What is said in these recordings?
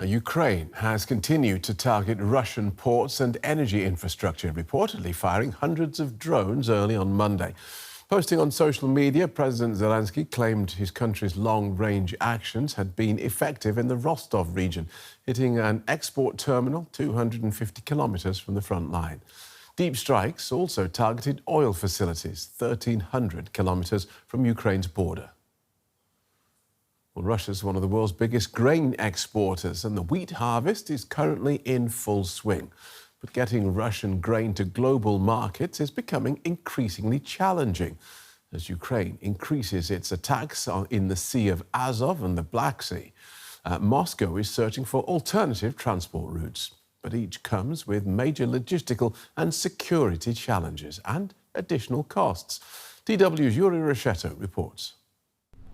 Ukraine has continued to target Russian ports and energy infrastructure, reportedly firing hundreds of drones early on Monday. Posting on social media, President Zelensky claimed his country's long-range actions had been effective in the Rostov region, hitting an export terminal 250 kilometres from the front line. Deep strikes also targeted oil facilities 1,300 kilometres from Ukraine's border. Well, Russia's one of the world's biggest grain exporters, and the wheat harvest is currently in full swing. But getting Russian grain to global markets is becoming increasingly challenging as Ukraine increases its attacks in the Sea of Azov and the Black Sea. Moscow is searching for alternative transport routes, but each comes with major logistical and security challenges and additional costs. DW's Yuri Reshetto reports.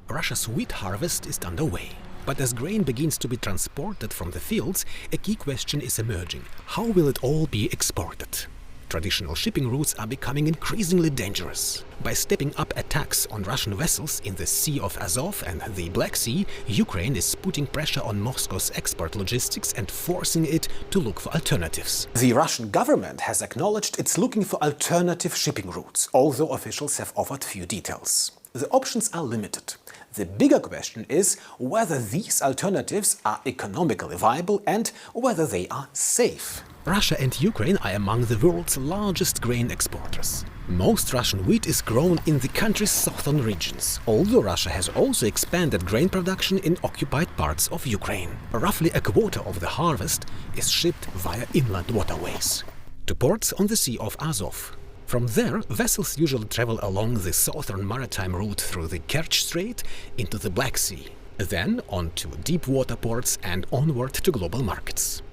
Russia's wheat harvest is underway. But as grain begins to be transported from the fields, a key question is emerging. How will it all be exported? Traditional shipping routes are becoming increasingly dangerous. By stepping up attacks on Russian vessels in the Sea of Azov and the Black Sea, Ukraine is putting pressure on Moscow's export logistics and forcing it to look for alternatives. The Russian government has acknowledged it's looking for alternative shipping routes, although officials have offered few details. The options are limited. The bigger question is whether these alternatives are economically viable and whether they are safe. Russia and Ukraine are among the world's largest grain exporters. Most Russian wheat is grown in the country's southern regions, although Russia has also expanded grain production in occupied parts of Ukraine. Roughly a quarter of the harvest is shipped via inland waterways to ports on the Sea of Azov. From there, vessels usually travel along the southern maritime route through the Kerch Strait into the Black Sea, then on to deep water ports and onward to global markets.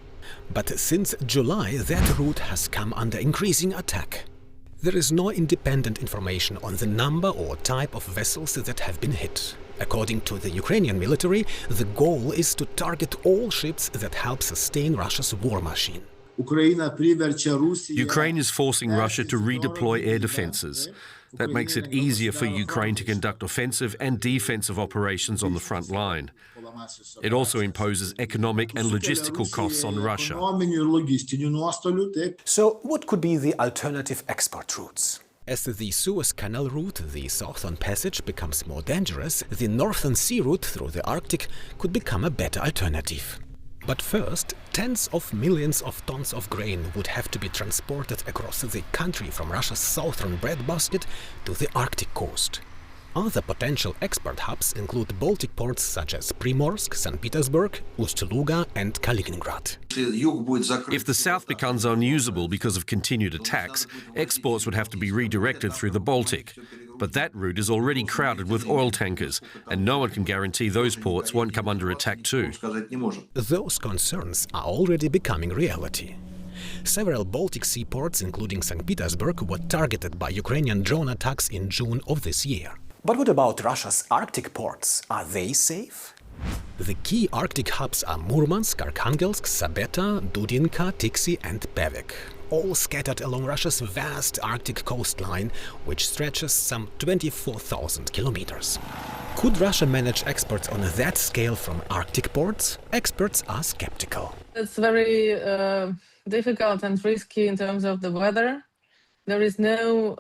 But since July, that route has come under increasing attack. There is no independent information on the number or type of vessels that have been hit. According to the Ukrainian military, the goal is to target all ships that help sustain Russia's war machine. Ukraine is forcing Russia to redeploy air defences. That makes it easier for Ukraine to conduct offensive and defensive operations on the front line. It also imposes economic and logistical costs on Russia. So what could be the alternative export routes? As the Suez Canal route, the Southern Passage, becomes more dangerous, the Northern Sea route through the Arctic could become a better alternative. But first, tens of millions of tons of grain would have to be transported across the country from Russia's southern breadbasket to the Arctic coast. Other potential export hubs include Baltic ports such as Primorsk, St. Petersburg, Ust-Luga and Kaliningrad. If the south becomes unusable because of continued attacks, exports would have to be redirected through the Baltic. But that route is already crowded with oil tankers, and no one can guarantee those ports won't come under attack too. Those concerns are already becoming reality. Several Baltic sea ports, including St. Petersburg, were targeted by Ukrainian drone attacks in June of this year. But what about Russia's Arctic ports? Are they safe? The key Arctic hubs are Murmansk, Arkhangelsk, Sabeta, Dudinka, Tiksi and Pevek, all scattered along Russia's vast Arctic coastline, which stretches some 24,000 kilometers. Could Russia manage exports on that scale from Arctic ports? Experts are skeptical. It's very difficult and risky in terms of the weather. There is no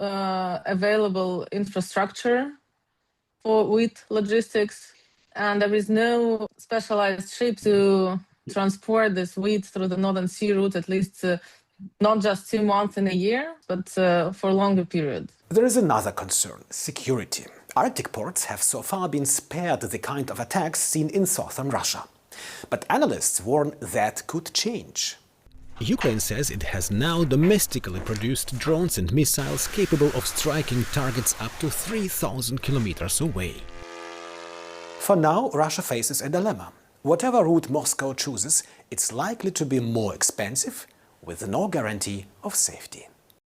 available infrastructure for wheat logistics, and there is no specialized ship to transport this wheat through the Northern Sea route, at least not just 2 months in a year, but for a longer period. There is another concern: security. Arctic ports have so far been spared the kind of attacks seen in southern Russia. But analysts warn that could change. Ukraine says it has now domestically produced drones and missiles capable of striking targets up to 3,000 kilometers away. For now, Russia faces a dilemma. Whatever route Moscow chooses, it's likely to be more expensive, with no guarantee of safety.